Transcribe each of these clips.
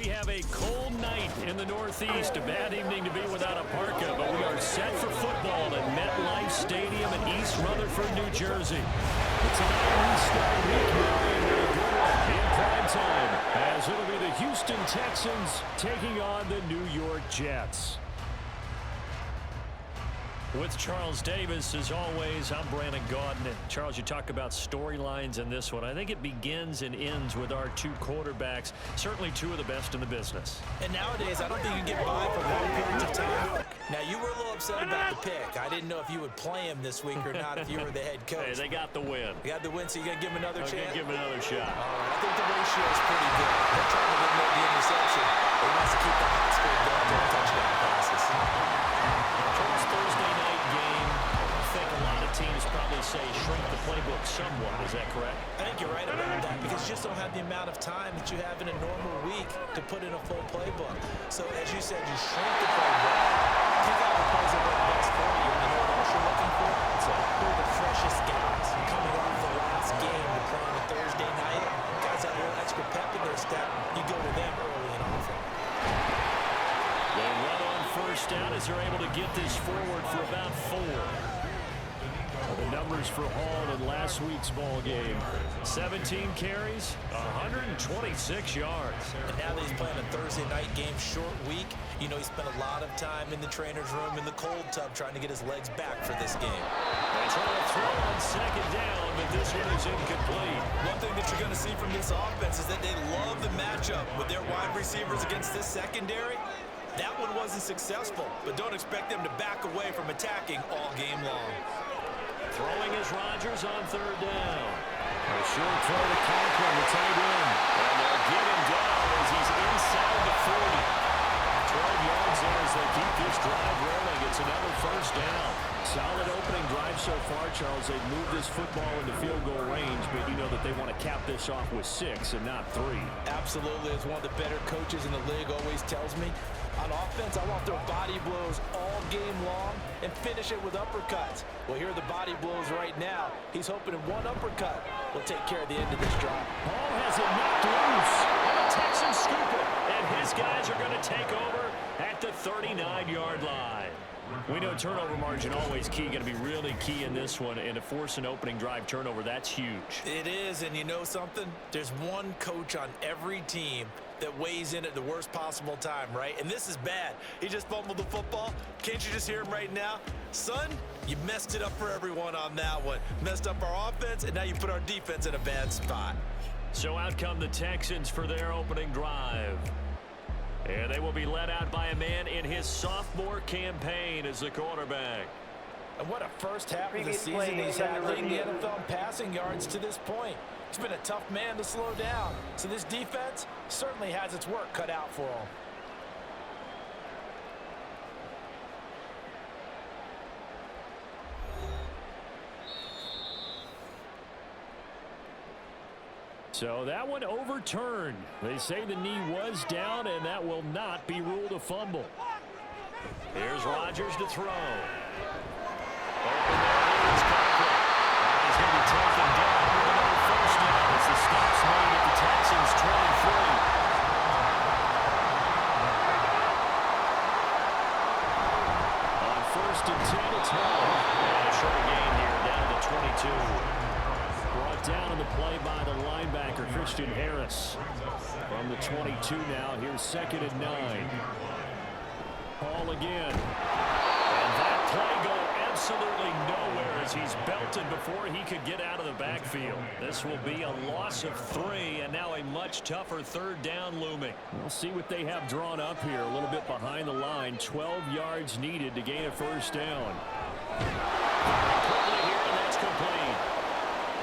we have a cold night in the Northeast. A bad evening to be without a parka, but we are set for football at MetLife Stadium in East Rutherford, New Jersey. It's an Iron Star week in prime time, as it'll be the Houston Texans taking on the New York Jets. With Charles Davis, as always, I'm Brandon Gaudin. And Charles, you talk about storylines in this one. I think it begins and ends with our two quarterbacks, certainly two of the best in the business. And nowadays, I don't think you can get by for long periods of time. Now, you were a little upset about the pick. I didn't know if you would play him this week or not if you were the head coach. Hey, they got the win. You got the win, so you're going to give him another chance? I'm going to give him another shot. All right, I think the ratio is pretty good. They're trying to limit the interception. He wants to keep the high school going to touchdown passes. Charles, Thursday night game. I think a lot of teams probably say shrink the playbook somewhat. Is that correct? I think you're right about that because you just don't have the amount of time that you have in a normal week to put in a full playbook. So, as you said, you shrink the playbook. Pick out the plays that work best for you. You know what else you're looking for? It's who are the freshest guys coming off the last game to play on a Thursday night. Guys have a little extra pep in their step. You go to them early and often. They run on first down as they're able to get this forward for about 4. The numbers for Hall in last week's ball game: 17 carries, 126 yards. And now that he's playing a Thursday night game, short week, you know he spent a lot of time in the trainer's room in the cold tub trying to get his legs back for this game. They try to throw on second down, but this one is incomplete. One thing that you're going to see from this offense is that they love the matchup with their wide receivers against this secondary. That one wasn't successful, but don't expect them to back away from attacking all game long. Throwing is Rodgers on third down. A short throw to Conklin, the tight end. And they'll get him down as he's inside the 40. 12 yards there as they keep this drive rolling. It's another first down. Solid opening drive so far, Charles. They've moved this football into field goal range, but you know that they want to cap this off with 6 and not 3. Absolutely. As one of the better coaches in the league always tells me, on offense, I want to throw body blows all game long and finish it with uppercuts. Well, here are the body blows right now. He's hoping one uppercut will take care of the end of this drive. Hall has it knocked loose. And the Texans scoop it. And his guys are going to take over at the 39-yard line. We know turnover margin always key, going to be really key in this one, and to force an opening drive turnover, that's huge. It is, and you know something? There's one coach on every team that weighs in at the worst possible time, right? And this is bad. He just fumbled the football. Can't you just hear him right now? Son, you messed it up for everyone on that one. Messed up our offense, and now you put our defense in a bad spot. So out come the Texans for their opening drive. And they will be led out by a man in his sophomore campaign as the quarterback. And what a first half of the season he's had, leading the NFL in passing yards to this point. He's been a tough man to slow down. So this defense certainly has its work cut out for him. So that one overturned. They say the knee was down, and that will not be ruled a fumble. Here's Rodgers to throw. Open there is Conklin. He's going to be taken down with another first down as the stop's made at the Texans' 23. On first and 10, it's Hall. And a short gain here down to the 22. Brought down on the play by the linebacker, Christian Harris. From the 22 now, here's 2nd and 9. Hall again. And that play going absolutely nowhere as he's belted before he could get out of the backfield. This will be a loss of 3, and now a much tougher third down looming. We'll see what they have drawn up here, a little bit behind the line. 12 yards needed to gain a first down. Quickly here, and that's complete.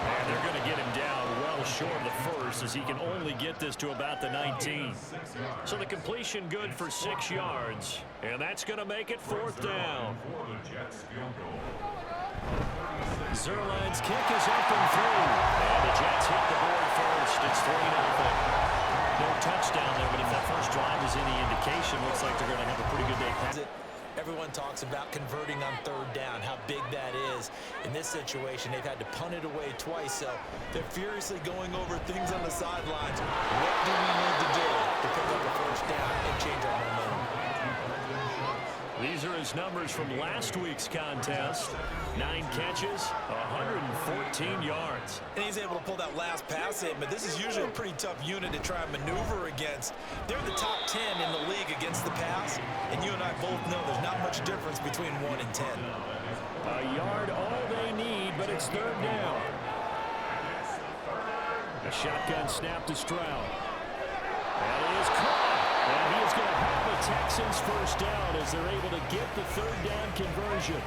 And they're going to get him down well short of the first as he can only get this to about the 19. So the completion good for 6 yards. And that's going to make it 4th down. Zerline's kick is up and through. And the Jets hit the board first. It's 3-0. No touchdown there, but if that first drive is any indication, looks like they're going to have a pretty good day. Everyone talks about converting on third down, how big that is. In this situation, they've had to punt it away twice, so they're furiously going over things on the sidelines. What do we need to do to pick up the first his numbers from last week's contest. 9 catches, 114 yards. And he's able to pull that last pass in, but this is usually a pretty tough unit to try and maneuver against. They're the top 10 in the league against the pass, and you and I both know there's not much difference between 1 and 10. A yard all they need, but it's 3rd down. A shotgun snap to Stroud. That is caught. And he is going to have the Texans first down as they're able to get the 3rd down conversion.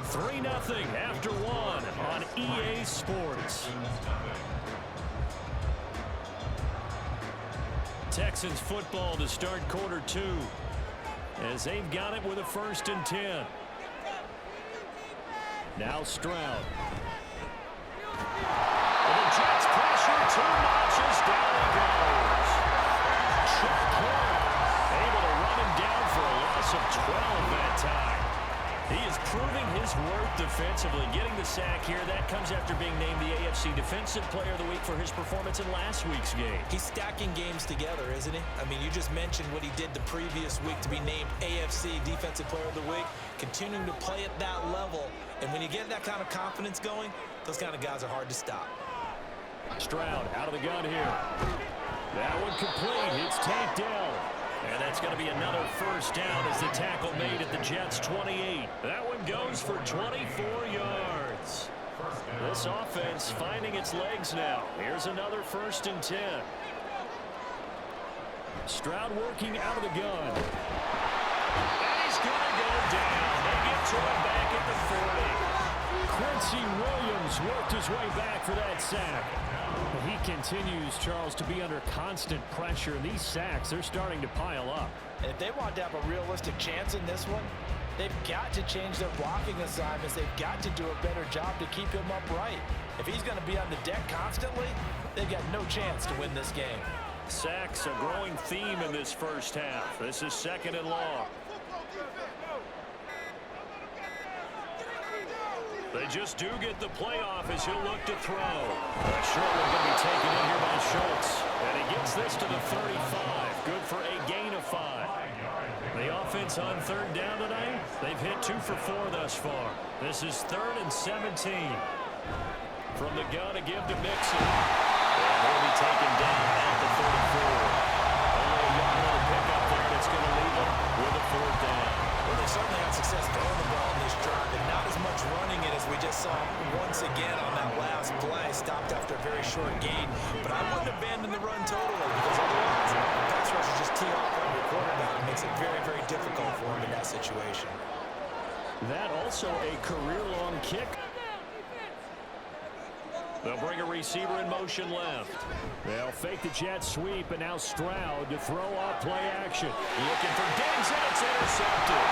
Three 0 after 1 on EA Sports. Texans football to start quarter 2 as they've got it with a 1st and 10. Now Stroud. And the Jets pressure 2 notches down he goes. Chuck Clark able to run him down for a loss of 12 that time. He is proving his worth defensively, getting the sack here. That comes after being named the AFC Defensive Player of the Week for his performance in last week's game. He's stacking games together, isn't he? I mean, you just mentioned what he did the previous week to be named AFC Defensive Player of the Week, continuing to play at that level. And when you get that kind of confidence going, those kind of guys are hard to stop. Stroud out of the gun here. That one complete. It's tapped down. And that's going to be another 1st down as the tackle made at the Jets' 28. That one goes for 24 yards. This offense finding its legs now. Here's another 1st and 10. Stroud working out of the gun. And he's going to go down. They get to him back at the 40. Quincy Williams worked his way back for that sack. He continues, Charles, to be under constant pressure. And these sacks, they're starting to pile up. And if they want to have a realistic chance in this one, they've got to change their blocking assignments. They've got to do a better job to keep him upright. If he's going to be on the deck constantly, they've got no chance to win this game. Sacks, a growing theme in this first half. This is 2nd and long. They just do get the playoff as he'll look to throw. Short one going to be taken in here by Schultz. And he gets this to the 35. Good for a gain of 5. The offense on 3rd down tonight, they've hit 2 for 4 thus far. This is 3rd and 17. From the gun to give to Mixon. And he'll be taken down at the 34. Only a yard on the pickup there, and it's going to leave them with a 4th down. Well, they certainly had success throwing the ball in this drive, and not as much running it as we just saw once again on that last play. Stopped after a very short gain, but I wouldn't abandon the run totally because otherwise pass rushers just tee off on your quarterback. It makes it very, very difficult for him in that situation. That also a career-long kick. They'll bring a receiver in motion left. They'll fake the jet sweep, and now Stroud to throw off play action. Looking for Diggs, and it's intercepted.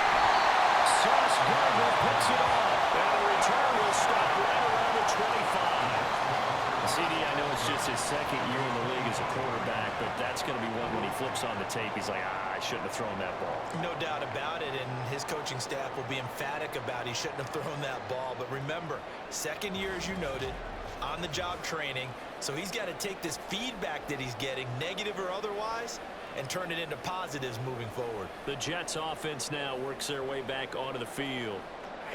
Sauce Gardner picks it off, and the return will stop right around the 25. CD, I know it's just his 2nd year in the league as a quarterback, but that's going to be one when he flips on the tape. He's like, I shouldn't have thrown that ball. No doubt about it, and his coaching staff will be emphatic about he shouldn't have thrown that ball. But remember, 2nd year, as you noted, on-the-job training, so he's got to take this feedback that he's getting, negative or otherwise, and turn it into positives moving forward. The Jets offense now works their way back onto the field.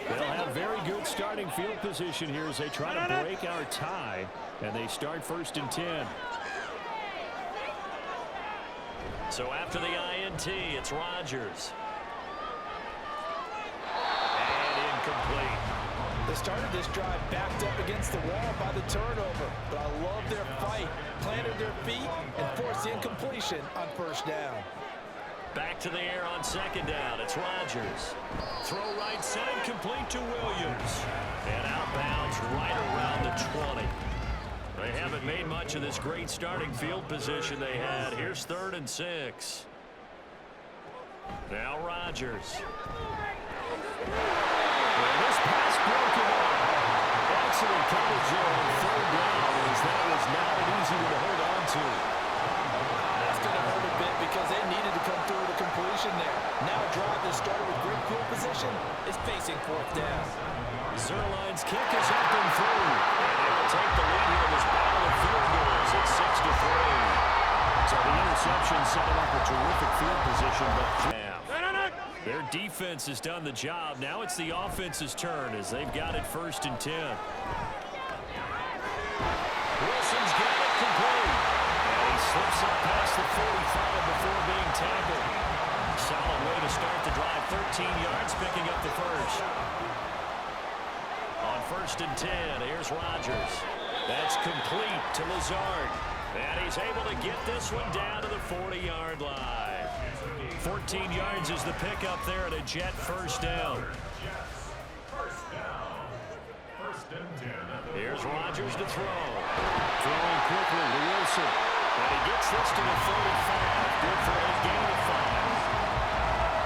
They'll have very good starting field position here as they try to break our tie, and they start 1st and 10. So after the INT, it's Rodgers. And incomplete. They started this drive backed up against the wall by the turnover, but I love their fight, planted their feet, and forced the incompletion on 1st down. Back to the air on 2nd down. It's Rodgers. Throw right side, complete to Williams. And outbounds right around the 20. They haven't made much of this great starting field position they had. Here's 3rd and 6. Now Rodgers. And this pass broken up. Excellent coverage there on 3rd down, as that was not an easy one to hold on to. That's going to hurt a bit because they needed to come through with a completion there. Now a drive that started with great field position is facing 4th down. Zerline's kick is up and through. And they will take the lead here in this battle of field goals at 6-3. possession, but their defense has done the job. Now it's the offense's turn as they've got it 1st and 10. Wilson's got it complete. And he slips up past the 45 before being tackled. Solid way to start the drive. 13 yards, picking up the first. On 1st and 10, here's Rodgers. That's complete to Lazard. And he's able to get this one down to the 40-yard line. 14 yards is the pickup there at a Jet 1st down. Here's Rodgers to throw. Throwing quickly to Wilson. And he gets this to the 35. Good for a gain of 5.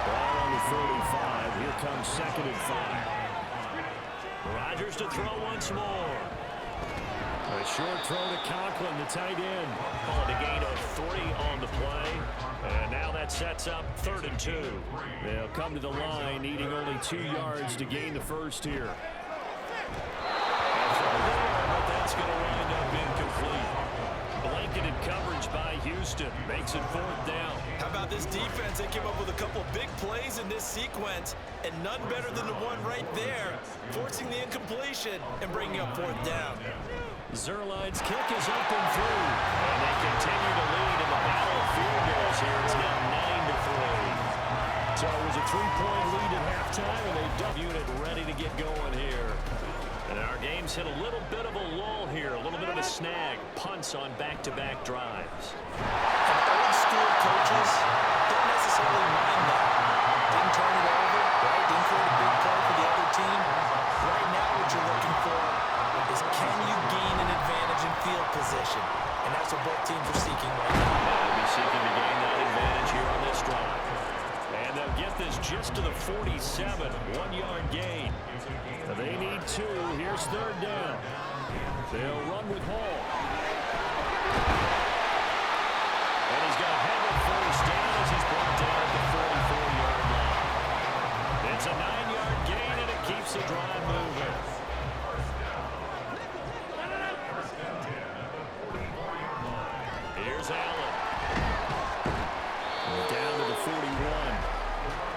Ball on the 35. Here comes 2nd and 5. Rodgers to throw once more. A short throw to Conklin, the tight end. Called a gain of 3 on the play. And now that sets up 3rd and 2. They'll come to the line, needing only 2 yards to gain the first here. But that's going to wind up incomplete. Blanketed coverage by Houston. Makes it 4th down. How about this defense? They came up with a couple of big plays in this sequence, and none better than the one right there, forcing the incompletion and bringing up 4th down. Zerline's kick is up and through. And they continue to lead in the battle of field goals here. It's now 9-3. So it was a 3-point lead at halftime, and they double unit ready to get going here. And our game's hit a little bit of a lull here, a little bit of a snag. Punts on back-to-back drives. And old school coaches don't necessarily mind that. Didn't turn it over, right? Didn't create a big play for the other team. Right now what you're looking for is can you gain an advantage in field position? And that's what both teams are seeking right now. They'll be seeking to gain that advantage here on this drive. And they'll get this just to the 47, 1-yard gain. They need 2. Here's 3rd down. They'll run with Hall. And he's got to have it 1st down as he's brought down at the 44-yard line. It's a 9-yard gain, and it keeps the drive moving. Here's Allen. Down to the 41.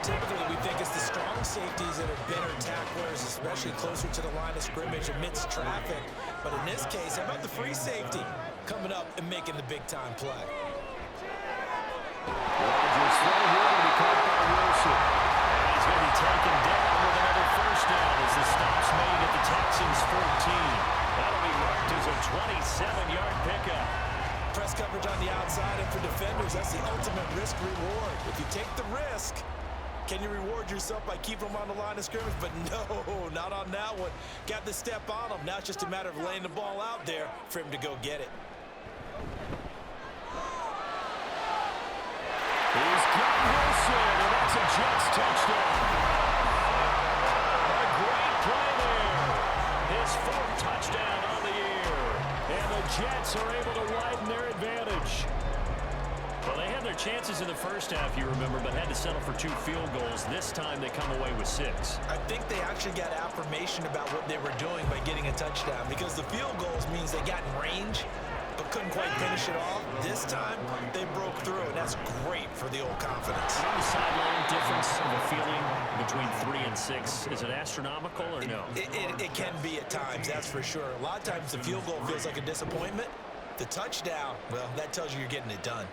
Typically, we think it's the strong safeties that are better tacklers, especially closer to the line of scrimmage amidst traffic. But in this case, how about the free safety coming up and making the big-time play? Rodgers throw here to be caught by Wilson. And he's going to be taken down with another 1st down as the stop's made at the Texans' 14. That'll be marked as a 27-yard pickup. Press coverage on the outside, and for defenders, that's the ultimate risk-reward. If you take the risk, can you reward yourself by keeping them on the line of scrimmage? But no, not on that one. Got the step on him. Now it's just a matter of laying the ball out there for him to go get it. He's got Wilson, and that's a Jets touchdown. A great play there. His 4th touchdown on the year. And the Jets are able to widen their advantage. Well, they had their chances in the first half, you remember, but had to settle for 2 field goals. This time they come away with 6. I think they actually got affirmation about what they were doing by getting a touchdown, because the field goals means they got in range but couldn't quite finish it off. This time they broke through, and that's great for the old confidence. The sideline difference of a feeling between 3 and 6, is it astronomical or no? It can be at times, that's for sure. A lot of times the field goal feels like a disappointment. The touchdown, well, that tells you you're getting it done.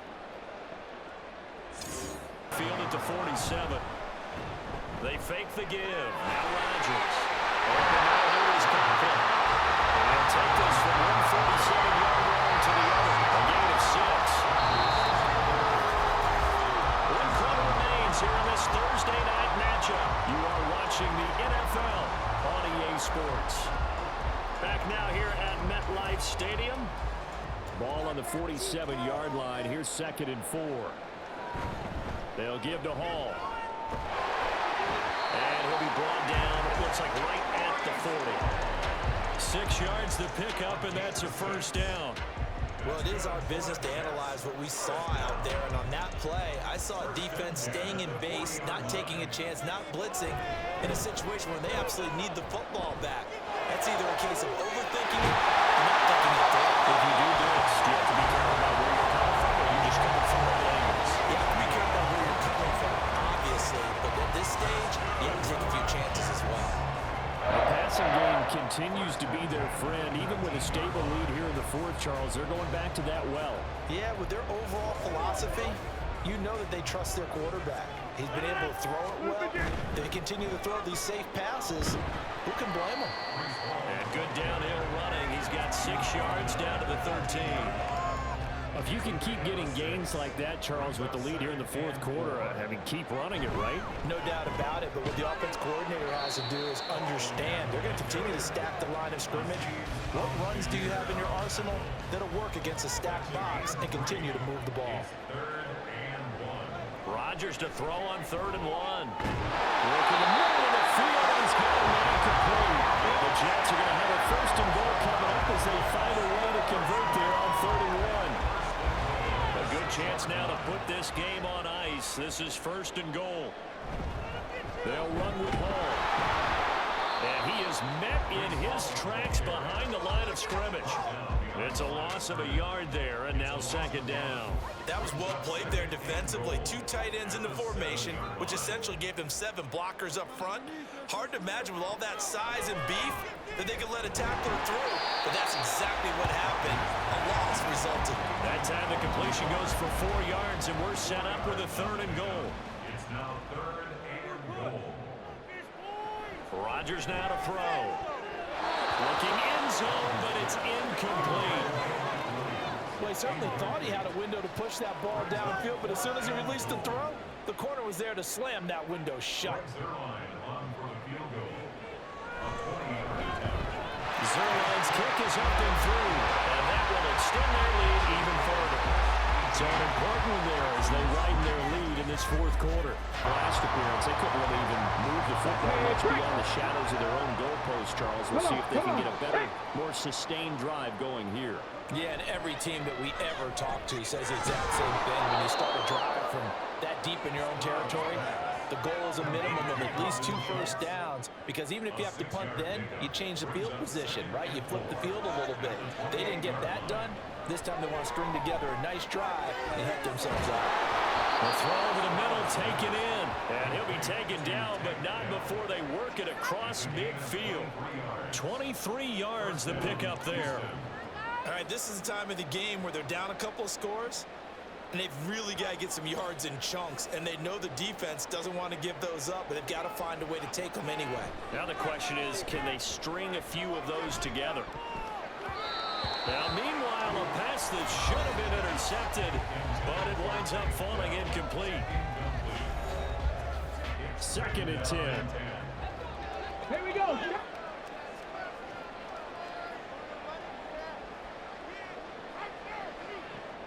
Field at the 47. They fake the give. Now Rodgers. Oh, now here's Conklin. And they'll take this from 147-yard line to the other. A gain of 6. 1 quarter remains here in this Thursday night matchup. You are watching the NFL on EA Sports. Back now here at MetLife Stadium. Ball on the 47-yard line. Here's 2nd and 4. They'll give to Hall. And he'll be brought down, it looks like right at the 40. 6 yards to pick up, and that's a 1st down. Well, it is our business to analyze what we saw out there, and on that play, I saw a defense staying in base, not taking a chance, not blitzing, in a situation where they absolutely need the football back. That's either a case of overthinking it or not thinking it through. If you do this, do you have to be careful about where you're coming from, or you just coming from the angles? You have to be careful about where you're coming from. friend. Even with a stable lead here in the fourth, Charles, they're going back to that well. Yeah, with their overall philosophy, you know that they trust their quarterback. He's been able to throw it well. They continue to throw these safe passes. Who can blame them? And good downhill running. He's got 6 yards down to the 13. If you can keep getting gains like that, Charles, with the lead here in the fourth quarter, keep running it, right? No doubt about it, but what the offense coordinator has to do is understand. They're going to continue to stack the line of scrimmage. What runs do you have in your arsenal that'll work against a stacked box and continue to move the ball? Rodgers to throw on 3rd and 1. Look in the middle of the field. He's got a man complete. And the Jets are going to have a 1st and goal coming up as they find a way to convert there on 3rd and 1. A good chance now to put this game on ice. This is 1st and goal. They'll run with Hall. And he is met in his tracks behind the line of scrimmage. It's a loss of a yard there, and now 2nd down. That was well played there defensively. 2 tight ends in the formation, which essentially gave them 7 blockers up front. Hard to imagine with all that size and beef that they could let a tackler through. But that's exactly what happened. A loss resulted. That time the completion goes for 4 yards, and we're set up with a 3rd and goal. It's now 3rd and goal. Rodgers now to throw. Looking end zone, but it's incomplete. Well, he certainly thought he had a window to push that ball downfield, but as soon as he released the throw, the corner was there to slam that window shut. Zerline's kick is up and through, and that will extend their lead even further. So an important one there as they widen their lead in this fourth quarter. Last appearance, they couldn't really even move the football much beyond the shadows of their own goalpost, Charles. We'll see if they can get a better, more sustained drive going here. Yeah, and every team that we ever talk to says the exact same thing. When you start a drive from that deep in your own territory, the goal is a minimum of at least 2 first downs, because even if you have to punt then, you change the field position, right? You flip the field a little bit. They didn't get that done. This time they want to string together a nice drive and help themselves out. The throw over the middle taken in, and he'll be taken down, but not before they work it across midfield. 23 yards the pickup there. All right, this is the time of the game where they're down a couple of scores, and they've really got to get some yards in chunks, and they know the defense doesn't want to give those up, but they've got to find a way to take them anyway. Now the question is, can they string a few of those together? Now, meanwhile, a pass that should have been intercepted, but it winds up falling incomplete. 2nd and 10. Here we go.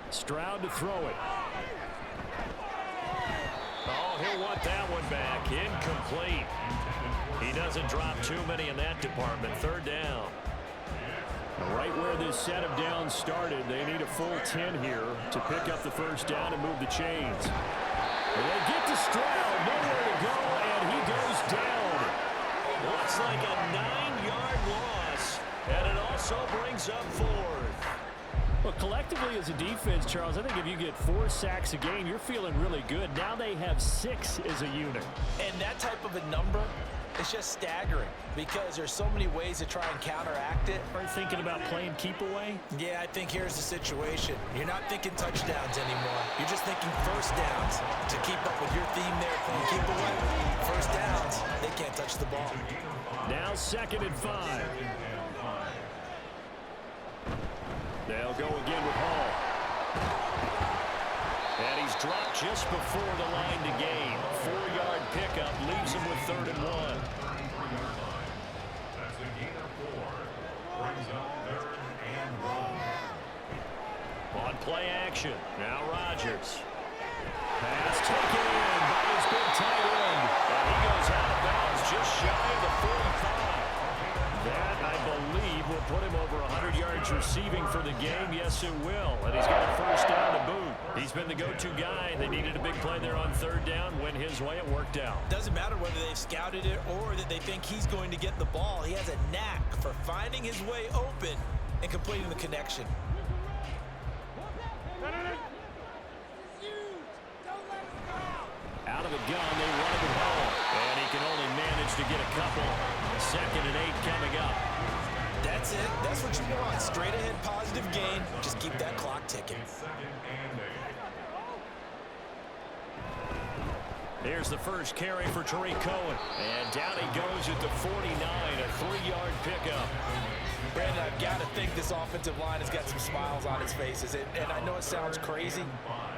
Stroud to throw it. Oh, he'll want that one back. Incomplete. He doesn't drop too many in that department. 3rd down. Right where this set of downs started, they need a full 10 here to pick up the 1st down and move the chains. And they get to Stroud, nowhere to go, and he goes down. Looks like a 9-yard loss, and it also brings up 4th. Well, collectively as a defense, Charles, I think if you get 4 sacks a game, you're feeling really good. Now they have 6 as a unit. And that type of a number, it's just staggering because there's so many ways to try and counteract it. Are you thinking about playing keep away? Yeah, I think here's the situation. You're not thinking touchdowns anymore. You're just thinking first downs. To keep up with your theme there, playing keep away, first downs, they can't touch the ball. Now 2nd and 5. They'll go again with Hall. And he's dropped just before the line to gain. 4-yard pickup leaves him with 3rd and 1. That's a gain of 4. Brings up 3rd and 1. On play action, now Rodgers. Pass taken in by his big tight end. And he goes out of bounds just shy of the 45. That, I believe, will put him over 100 yards receiving for the game. Yes, it will. And he's got a 1st down to boot. He's been the go-to guy. They needed a big play there on 3rd down. Went his way. It worked out. Doesn't matter whether they've scouted it or that they think he's going to get the ball. He has a knack for finding his way open and completing the connection. Out of the gun, they run it home. And he can only manage to get a couple. 2nd and 8 coming up. That's it. That's what you want. Straight ahead positive gain. Just keep that clock ticking. Here's the first carry for Tariq Cohen. And down he goes at the 49, a 3-yard pickup. Brandon, I've got to think this offensive line has got some smiles on its faces. And I know it sounds crazy,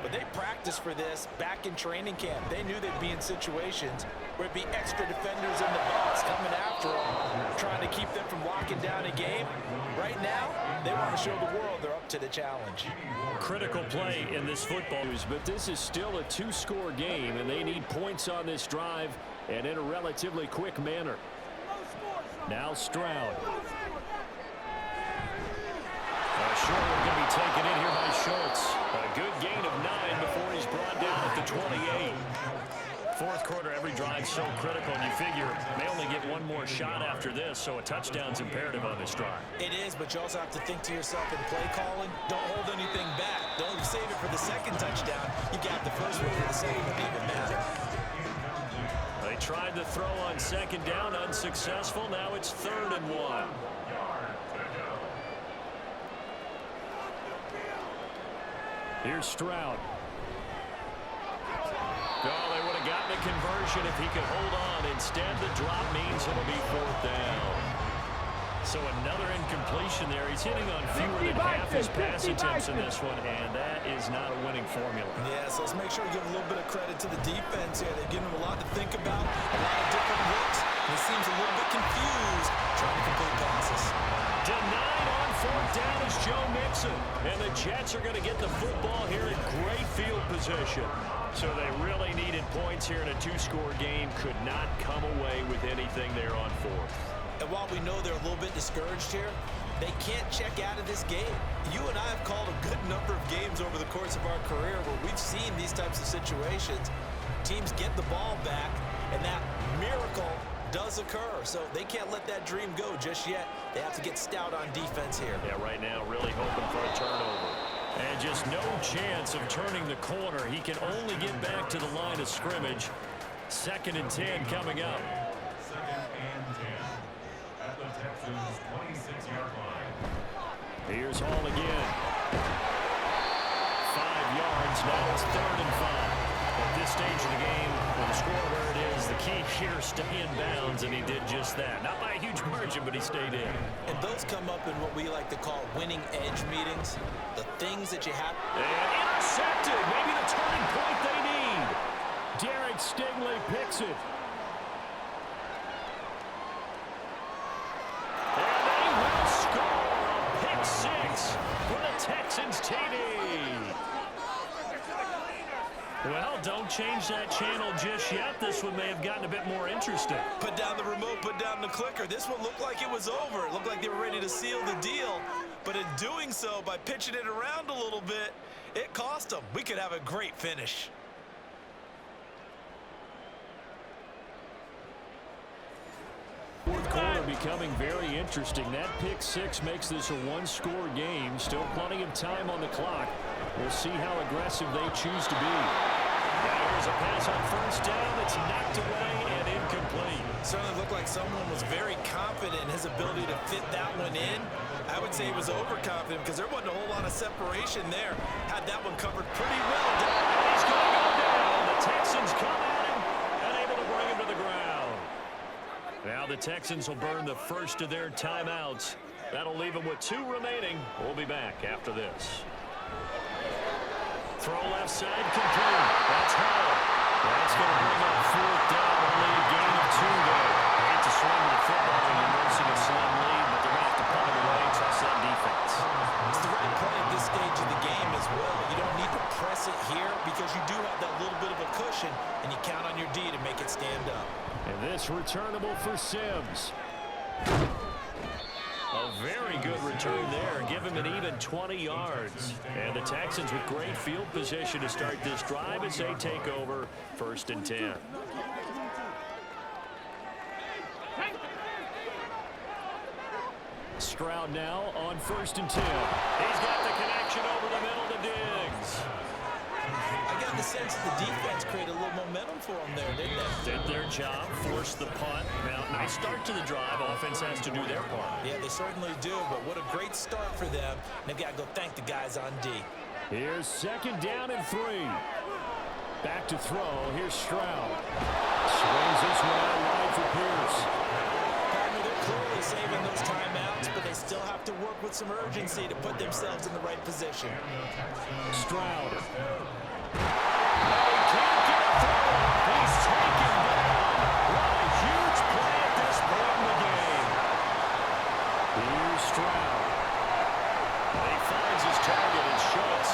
but they practiced for this back in training camp. They knew they'd be in situations where it'd be extra defenders in the box coming after them, trying to keep them from locking down a game. Right now, they want to show the world they're up to the challenge. Critical play in this football news, but this is still a 2-score game, and they need points on this drive and in a relatively quick manner. Now Stroud. Short going to be taken in here by Schultz. A good gain of 9 before he's brought down at the 28. Fourth quarter, every drive so critical, and you figure may only get one more shot after this, so a touchdown's imperative on this drive. It is, but you also have to think to yourself in play calling, don't hold anything back. Don't save it for the second touchdown. You got the first one for the second, it doesn't even matter. They tried to throw on second down, unsuccessful. Now it's 3rd and 1. Here's Stroud. Oh, they would have gotten a conversion if he could hold on. Instead, the drop means it'll be 4th down. So another incompletion there. He's hitting on fewer than half his pass attempts in this one, and that is not a winning formula. Yeah, so let's make sure we give a little bit of credit to the defense here. They've given him a lot to think about, a lot of different looks, and he seems a little bit confused trying to complete passes. Denied on 4th down is Joe Mixon. And the Jets are going to get the football here in great field position. So they really needed points here in a 2-score game. Could not come away with anything there on 4th. And while we know they're a little bit discouraged here, they can't check out of this game. You and I have called a good number of games over the course of our career where we've seen these types of situations. Teams get the ball back, and that miracle does occur. So they can't let that dream go just yet. They have to get stout on defense here. Yeah, right now really hoping for a turnover. And just no chance of turning the corner. He can only get back to the line of scrimmage. 2nd and 10 coming up. 2nd and 10 at the Texans' 26-yard line. Here's Hall again. 5 yards. Now it's 3rd and 5. At this stage of the game, with the score where it is, the key here, stay in bounds, and he did just that. Not by a huge margin, but he stayed in. And those come up in what we like to call winning edge meetings. The things that you have. And intercepted. Maybe the turning point they need. Derek Stingley picks it. And they will score a pick 6 for the Texans TD. Well, don't change that channel just yet. This one may have gotten a bit more interesting. Put down the remote, put down the clicker. This one looked like it was over. It looked like they were ready to seal the deal. But in doing so, by pitching it around a little bit, it cost them. We could have a great finish. Fourth quarter becoming very interesting. That pick 6 makes this a 1-score game. Still plenty of time on the clock. We'll see how aggressive they choose to be. Now here's a pass on 1st down that's knocked away and incomplete. Certainly looked like someone was very confident in his ability to fit that one in. I would say he was overconfident because there wasn't a whole lot of separation there. Had that one covered pretty well. And he's going to go down. The Texans come at him and able to bring him to the ground. Now the Texans will burn the first of their timeouts. That'll leave them with 2 remaining. We'll be back after this. Throw left side, complete. That's Hall. That's going to bring up 4th down. Only a gain of 2 there. I hate to surrender the football when you're nursing a slim lead, but they're going to have to punt it away. Trust that defense. It's the right play at this stage of the game as well. You don't need to press it here because you do have that little bit of a cushion, and you count on your D to make it stand up. And this returnable for Sims. A very good return there. Give him an even 20 yards. And the Texans with great field position to start this drive as they take over 1st and 10. Stroud now on 1st and 10. He's got the connection over the middle to Diggs. I got the sense that the defense created a little momentum for them there, didn't they? Did their job, forced the punt. Now, nice start to the drive. Offense has to do their part. Yeah, they certainly do, but what a great start for them. They've got to go thank the guys on D. Here's 2nd down and 3. Back to throw. Here's Stroud. Swings this one out wide for Pierce. Partner, they're clearly saving those timeouts, but they still have to work with some urgency to put themselves in the right position. Stroud. He can't get it through. He's taken down. What a huge play at this point in the game. Here's Stroud. He finds his target and shuts.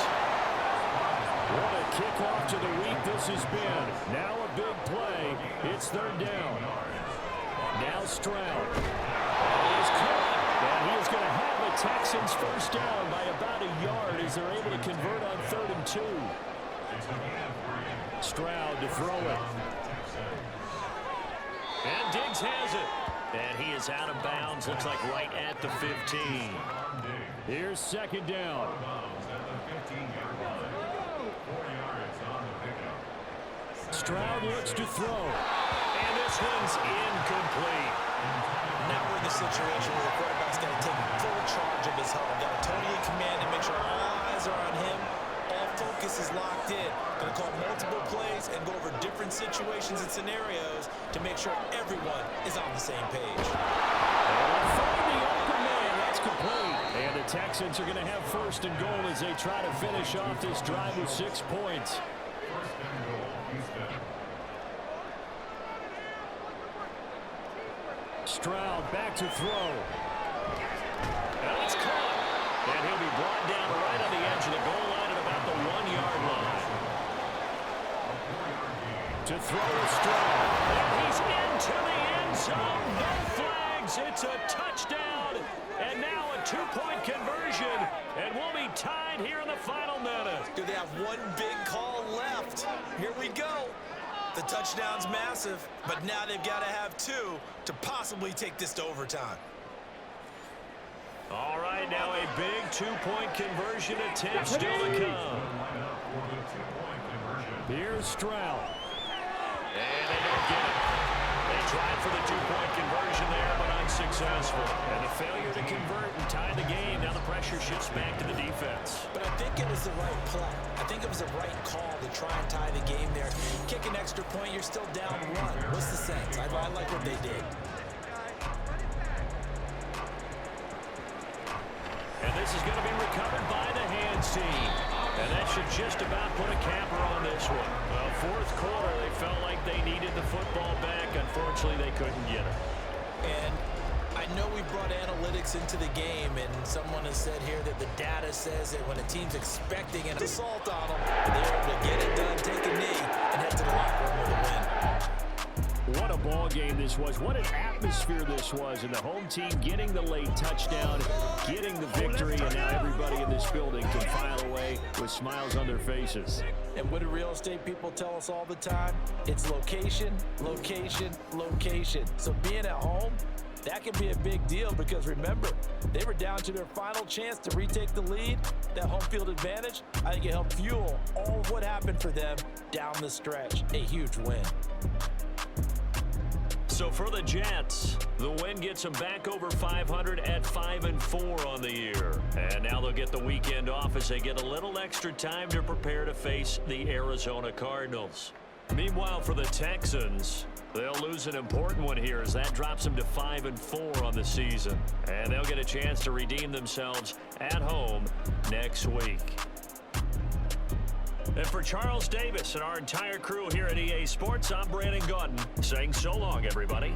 What a kickoff to the week this has been. Now a big play. It's 3rd down. Now Stroud. He's caught. And he is going to have the Texans first down by about a yard as they're able to convert on 3rd and 2. Stroud to throw it. And Diggs has it. And he is out of bounds. Looks like right at the 15. Here's 2nd down. Stroud looks to throw. And this one's incomplete. Now we're in the situation where the quarterback's got to take full charge of his huddle. Got to totally command and make sure all eyes are on him. All focus is locked in. Going to call multiple plays and go over different situations and scenarios to make sure everyone is on the same page. And find the open man. That's complete. And the Texans are going to have 1st and goal as they try to finish off this drive with 6 points. Stroud back to throw. And it's caught. And he'll be brought down right on the edge of the goal line at about the 1-yard line. To throw is Stroud. And he's into the end zone. No flags. It's a touchdown. And now a 2-point conversion. And we'll be tied here in the final minute. Do they have one big call left? Here we go. The touchdown's massive, but now they've got to have 2 to possibly take this to overtime. All right, now a big 2-point conversion attempt still to come. Here's Stroud. And they don't get it. They tried for the 2-point conversion there, but unsuccessful. And the failure to convert and tie the game. Now the pressure shifts back to the defense. But I think it was the right play. I think it was the right call to try and tie the game there. Kick an extra point, you're still down 1. What's the sense? I like what they did. And this is going to be recovered by the hands team. And that should just about put a capper on this one. Well, 4th quarter, they felt like they needed the football back. Unfortunately, they couldn't get it. And I know we brought analytics into the game, and someone has said here that the data says that when a team's expecting an assault on them, they're able to get it done, take a knee, and head to the locker room with a win. What a ball game this was. What an atmosphere this was. And the home team getting the late touchdown, getting the victory, and now everybody in this building can file away with smiles on their faces. And what do real estate people tell us all the time? It's location, location, location. So being at home, that can be a big deal because remember, they were down to their final chance to retake the lead. That home field advantage, I think it helped fuel all of what happened for them down the stretch. A huge win. So for the Jets, the win gets them back over 500 at 5-4 on the year. And now they'll get the weekend off as they get a little extra time to prepare to face the Arizona Cardinals. Meanwhile, for the Texans, they'll lose an important one here as that drops them to 5-4 on the season. And they'll get a chance to redeem themselves at home next week. And for Charles Davis and our entire crew here at EA Sports, I'm Brandon Gaudin saying so long, everybody.